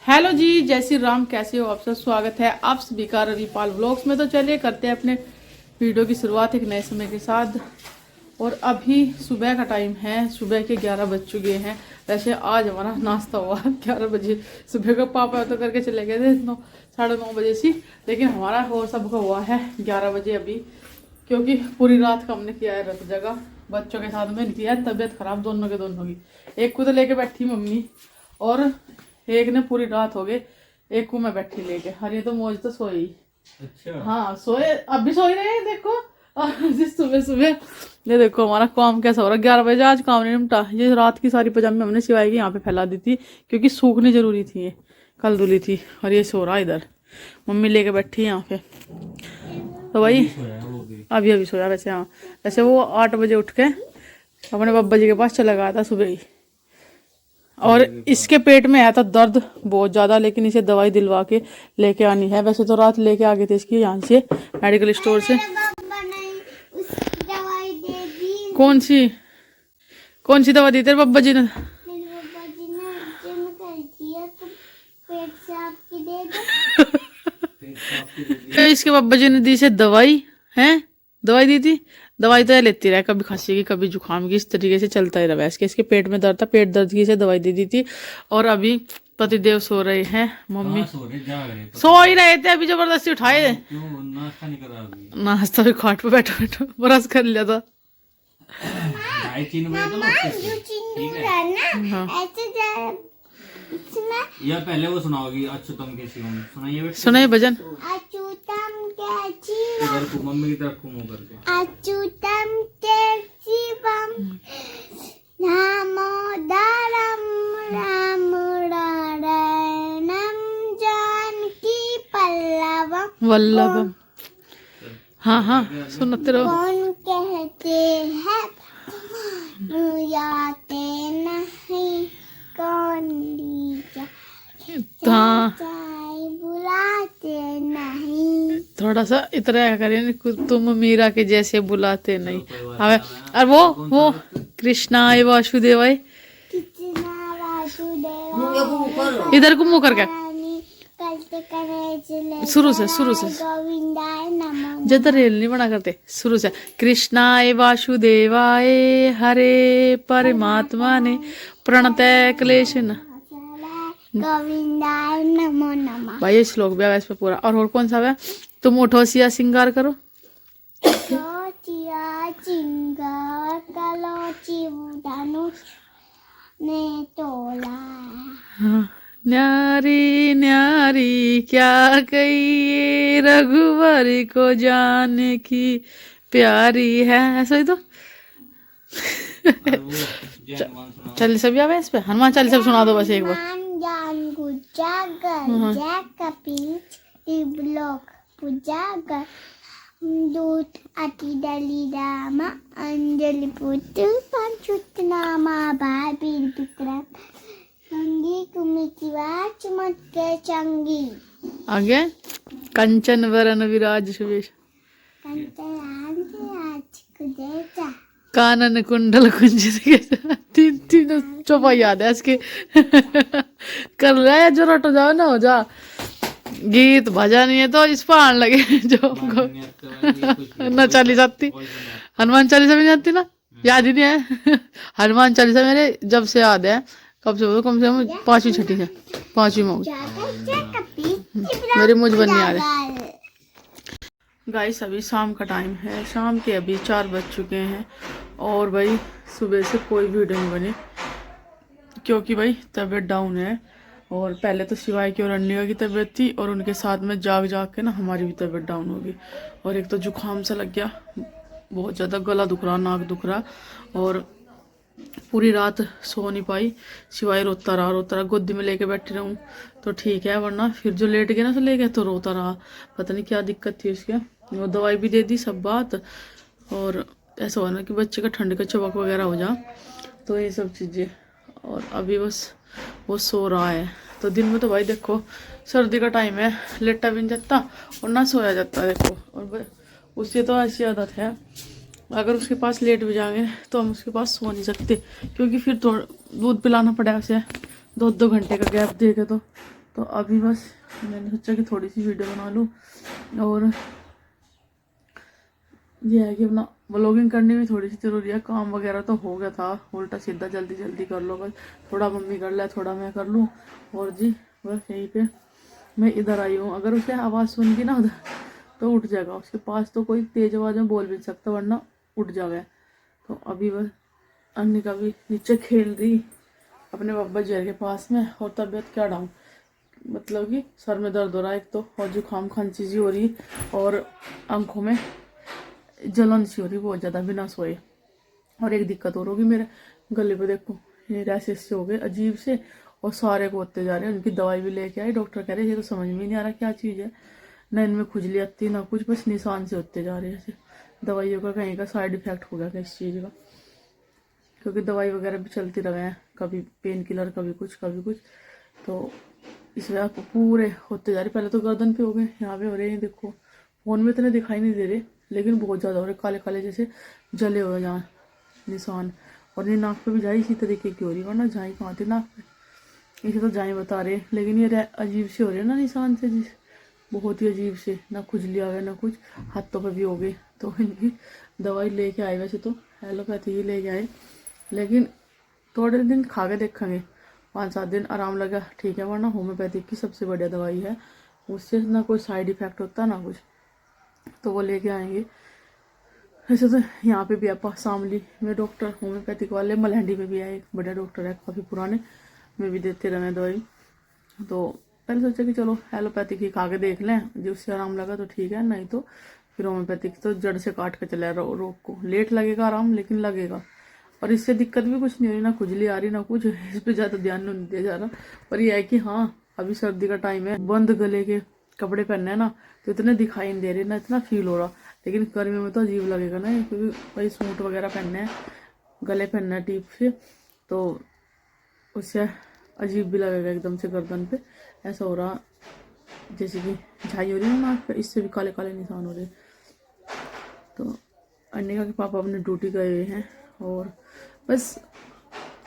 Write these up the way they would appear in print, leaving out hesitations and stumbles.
Hello जी, जय श्री राम। कैसे हो आप सब? स्वागत है आप सभी का रविपाल व्लॉग्स में। तो चलिए करते हैं अपने वीडियो की शुरुआत एक नए समय के साथ। और अभी सुबह का टाइम है, सुबह के 11 बज चुके हैं। वैसे आज हमारा नाश्ता हुआ 11 बजे। सुबह का पापा तो करके चले गए थे 9, 9:30 बजे से, लेकिन हमारा और सबका हुआ है 11 बजे अभी, क्योंकि पूरी रात का हमने किया है रत जगह। बच्चों के साथ में किया है, तबीयत खराब दोनों की। एक को तो लेके बैठी मम्मी और एक ने पूरी रात हो गई, एक को मैं बैठी लेके। और ये तो मौज तो सोई। अच्छा हाँ, सोए, अब भी सो ही रहे हैं देखो। और सुबह सुबह ये देखो हमारा काम कैसा हो रहा है। 11 बजे आज काम नहीं निपटा। ये रात की सारी पजामे हमने सिवाई के यहाँ पे फैला दी थी, क्योंकि सूखनी जरूरी थी, ये कल धुली थी। और ये सो रहा इधर, मम्मी लेके बैठी है यहाँ पे। तो भाई अभी सोया। वैसे हाँ, वैसे वो 8 बजे उठ के अपने बब्बा जी के पास चला गया था सुबह ही। और इसके पेट में है था दर्द बहुत ज़्यादा, लेकिन इसे दवाई दिलवा के लेके आनी है। वैसे तो रात लेके आ गए थे इसकी यहाँ से मेडिकल स्टोर से। कौन सी दवा दी तेरे बब्बा जी ने? इसके बब्बा जी ने दी से दवाई है, दवाई दी थी। दवाई तो ये लेती रहे, कभी खांसी की कभी जुकाम की, इस तरीके से चलता ही रहा। इसके पेट में दर्द था, पेट दर्द की से दवाई दे दी थी। और अभी पतिदेव सो रहे हैं, मम्मी सो ही रहे थे, अभी जबरदस्ती उठाए। नाश्ता भी खाट पे बैठो बैठो ब्रश कर लिया था। या पहले वो सुनाओगी अच्युतम के शिवम, सुनाइए सुनाइए भजन। अच्युतम के शिवम, इधर को मम्मी की तरफ घूमो करके। अच्युतम के शिवम, दामोदरम रामचरणम जानकी पल्लवम वल्लभम। हाँ सुनते रहो। कौन कहते हैं मुझाते नहीं, कौन बुलाते नहीं। थोड़ा सा इतना करें, तुम मीरा के जैसे बुलाते नहीं। अबे और वो कृष्णाय वासुदेवाय, इधर को मुंह करके शुरू से गोविंदाय नमः। ज्यादा रेल नहीं बना करते, शुरू से। कृष्णाय वासुदेवाय हरे परमात्मा ने प्रणतय क्लेश न। गोविंदाय नमो नमः। भाई ये श्लोक भी है इस पे पूरा। और कौन सा है? तुम उठो सिया सिंगार करो, चिंगार कलो धनुष ने तोला। हाँ। न्यारी न्यारी क्या कहिए, रघुवर को जाने की प्यारी है। ऐसा ही तो चालीसा भी आवे इस पे। हनुमान चालीसा भी सुना दो बस एक बार। दूत अति दली रामा, अंजलि पुत्र पंचुत नामा, भाभी विक्रम संगी कुमितिवा चमत्के चंगी। आगे कंचन वरन विराज सुवेश, कानन कुंडल कुंजित। तीन चौपा याद है इसके। कर रहा है जो रटो जाओ ना हो जा। गीत भजन ये तो इस पर आने लगे जो ना चालीस आती। हनुमान चालीसा भी नहीं आती ना, याद ही नहीं है। हनुमान चालीसा मेरे जब से याद है, कब से कम से कम 5वीं 6वीं से 5वीं में मेरी मुझ बन याद है। गाइस अभी शाम का टाइम है, शाम के अभी 4 बज चुके हैं। और भाई सुबह से कोई वीडियो नहीं बनी, क्योंकि भाई तबीयत डाउन है। और पहले तो शिवाय की और अन्निका की तबीयत थी, और उनके साथ में जाग के ना हमारी भी तबीयत डाउन हो गई। और एक तो जुकाम सा लग गया बहुत ज़्यादा, गला दुख रहा, नाक दुख रहा। और पूरी रात सो नहीं पाई, शिवाय रोता रहा। गोदी में लेके बैठी रहूँ तो ठीक है, वरना फिर जो लेट गया ना तो ले गया तो रोता रहा। पता नहीं क्या दिक्कत थी उसके। वो दवाई भी दे दी सब बात। और ऐसा हुआ ना कि बच्चे का ठंड का चबक वगैरह हो जा, तो ये सब चीज़ें। और अभी बस वो सो रहा है। तो दिन में तो भाई देखो सर्दी का टाइम है, लेटा भी नहीं जाता और ना सोया जाता देखो। और उससे तो ऐसी आदत है, अगर उसके पास लेट भी जाएंगे तो हम उसके पास सो नहीं सकते, क्योंकि फिर तो दूध पिलाना पड़ेगा उसे 2-2 घंटे का गैप देके। तो तो अभी बस मैंने सोचा कि थोड़ी सी वीडियो बना लूँ। और ये है कि अपना व्लॉगिंग करनी भी थोड़ी सी ज़रूरी है। काम वगैरह तो हो गया था, उल्टा सीधा जल्दी जल्दी कर लो बस, थोड़ा मम्मी कर ले थोड़ा मैं कर लूँ। और जी बस यहीं पे मैं इधर आई हूँ। अगर उसे आवाज़ सुन की ना उधर तो उठ जाएगा, उसके पास तो कोई तेज़ आवाज़ में बोल भी नहीं सकता वरना उठ जाएगा। तो अभी बस अन्य का भी नीचे खेल रही अपने बाबा जी के पास में। और तबीयत क्या डाउन, मतलब कि सर में दर्द हो रहा है एक तो, और जुकाम खांसी सी हो रही, और आंखों में जलन सी हो रही बहुत ज़्यादा बिना सोए। और एक दिक्कत और होगी, मेरे गले पे देखो ये रैसेस से हो गए अजीब से, और सारे को होते जा रहे हैं। उनकी दवाई भी लेके आई, डॉक्टर कह रहे ये तो समझ में नहीं आ रहा क्या चीज़ है, ना इनमें खुजली आती ना कुछ, बस निशान से होते जा रहे हैं। ऐसे दवाइयों का कहीं का साइड इफेक्ट हो गया किस चीज़ का, क्योंकि दवाई वगैरह भी चलती रहे हैं, कभी पेन किलर कभी कुछ कभी कुछ, तो इस वजह पूरे होते जा रहे। पहले तो गर्दन पे हो गए, यहाँ पे हो रहे हैं देखो। फोन में इतने दिखाई नहीं दे रहे लेकिन बहुत ज़्यादा हो रहे, काले काले जैसे जले हुए यहाँ निशान। और ये नाक पे भी जाए इसी तरीके की हो रही, वरना जाए कहाँ थी नाक पे, इसे तो जाए बता रहे। लेकिन ये अजीब से हो रहे हैं ना निशान से, जिस बहुत ही अजीब से, ना खुजली आ गया ना कुछ, हाथों पे भी हो गए। तो इनकी दवाई लेके आए, वैसे तो एलोपैथी ही लेके आए, लेकिन थोड़े दिन खा के देखेंगे, 5-7 दिन आराम लगा ठीक है, वरना होम्योपैथिक की सबसे बढ़िया दवाई है, उससे ना कोई साइड इफेक्ट होता ना कुछ, तो वो लेके आएंगे। वैसे तो यहाँ पे भी है शामली में डॉक्टर होम्योपैथिक वाले, मलहंडी में भी है एक बढ़िया डॉक्टर है, काफ़ी पुराने, में भी देते रहे दवाई। तो पहले सोचा कि चलो एलोपैथिक ही खा के देख लें, जो उससे आराम लगा तो ठीक है, नहीं तो फिर होम्योपैथिक तो जड़ से काट के चले रोग को। लेट लगेगा आराम लेकिन लगेगा, और इससे दिक्कत भी कुछ नहीं हो रही, ना खुजली आ रही ना कुछ, इस पर ज़्यादा ध्यान नहीं दिया जा रहा। पर यह है कि हाँ अभी सर्दी का टाइम है, बंद गले के कपड़े पहनने हैं ना तो इतने दिखाई नहीं दे रहे ना इतना फील हो रहा, लेकिन गर्मी में तो अजीब लगेगा ना, क्योंकि भाई सूट वगैरह पहनने हैं, गले पहनना है टीप से, तो उससे अजीब भी लगेगा एकदम से गर्दन पे। ऐसा हो रहा जैसे कि झाई हो रही है नाक पे, इससे भी काले काले निशान हो रहे। तो अन्निका के पापा अपने ड्यूटी गए हुए हैं, और बस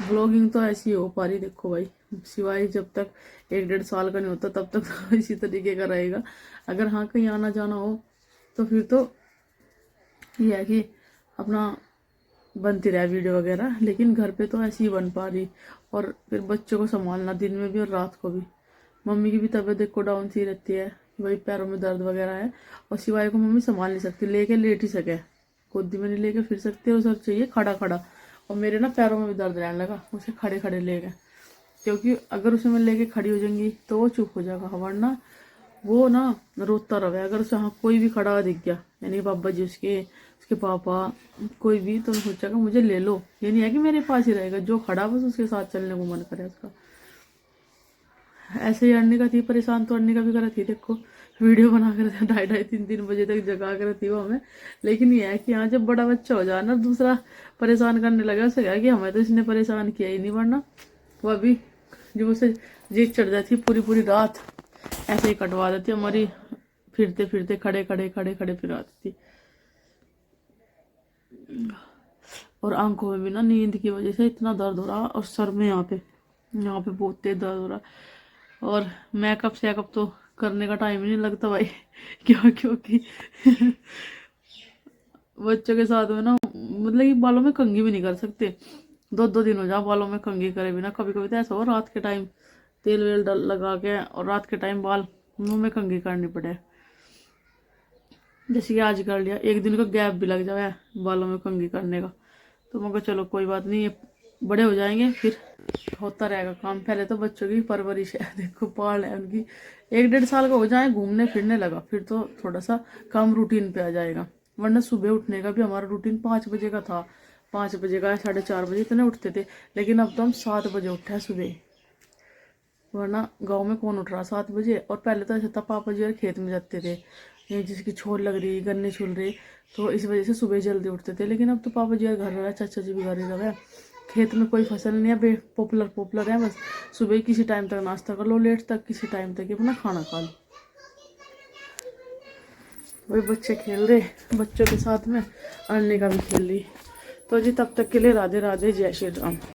ब्लॉगिंग तो ऐसी हो पा रही। देखो भाई, सिवाय जब तक 1-1.5 साल का नहीं होता तब तक तो इसी तरीके का रहेगा। अगर हाँ कहीं आना जाना हो तो फिर तो ये है कि अपना बनती रहे वीडियो वगैरह, लेकिन घर पे तो ऐसी ही बन पा रही। और फिर बच्चों को संभालना दिन में भी और रात को भी। मम्मी की भी तबीयत देखो डाउन सी रहती है, वही पैरों में दर्द वगैरह है, और सिवाय को मम्मी संभाल नहीं सकती, लेके लेट ही सके, गोदी में नहीं लेके फिर सकती है, सब चाहिए खड़ा खड़ा। और मेरे ना पैरों में भी दर्द रहने लगा उसे खड़े खड़े ले गए, क्योंकि अगर उसे मैं लेके खड़ी हो जाऊंगी तो वो चुप हो जाएगा, वरना वो ना रोता रहे। अगर उसे हाँ कोई भी खड़ा दिख गया, यानी पापा जी उसके पापा कोई भी, तो सोचेगा मुझे ले लो, ये नहीं है कि मेरे पास ही रहेगा, जो खड़ा बस उसके साथ चलने को मन करे उसका। ऐसे ही अर्निका थी परेशान, तो अर्निका भी कर थी, देखो वीडियो बना कर 2:30-3 बजे तक जगा कर थी वो हमें। लेकिन ये है कि यहाँ जब बड़ा बच्चा हो जाए ना दूसरा परेशान करने लगा, उसे कहा कि हमें तो इसने परेशान किया ही नहीं, वरना वो अभी जो उसे जीत चढ़ जाती पूरी पूरी रात ऐसे ही कटवा देती हमारी, फिरते फिरते खड़े खड़े खड़े खड़े फिराती थी। और आंखों में भी ना नींद की वजह से इतना दर्द हो रहा, और सर में यहाँ पे बहुत तेज दर्द हो रहा। और मेकअप शेकअप तो करने का टाइम ही नहीं लगता भाई क्योंकि बच्चों के साथ में ना, मतलब कि बालों में कंघी भी नहीं कर सकते, 2-2 दिन हो जाए बालों में कंघी करे बिना। कभी कभी तो ऐसा हो रात के टाइम तेल वेल लगा के, और रात के टाइम बाल मुंह में कंघी करनी पड़े, जैसे कि आज कर लिया, एक दिन का गैप भी लग जाए बालों में कंघी करने का। तो मैं चलो कोई बात नहीं, ये बड़े हो जाएंगे फिर होता रहेगा काम। पहले तो बच्चों की परवरिश है, देखो पाल है उनकी, 1-1.5 साल का हो जाए घूमने फिरने लगा फिर तो थोड़ा सा कम रूटीन पे आ जाएगा। वरना सुबह उठने का भी हमारा रूटीन 5 बजे का था, 5 बजे का 4:30 बजे इतने उठते थे, लेकिन अब तो हम 7 बजे उठे हैं सुबह, वरना गाँव में कौन उठ रहा 7 बजे। और पहले तो ऐसा था पापा जी और खेत में जाते थे, ये जिसकी छोल लग रही गन्ने छुल रहे, तो इस वजह से सुबह जल्दी उठते थे। लेकिन अब तो पापा जी घर रहा, चाचा जी भी घर ही रहा, खेत में कोई फसल नहीं है, पॉपुलर है, बस सुबह किसी टाइम तक नाश्ता कर लो, लेट तक किसी टाइम तक अपना खाना खा लो। वही बच्चे खेल रहे, बच्चों के साथ में अन्य का भी खेल रही। तो जी तब तक के लिए राधे राधे, जय श्री राम।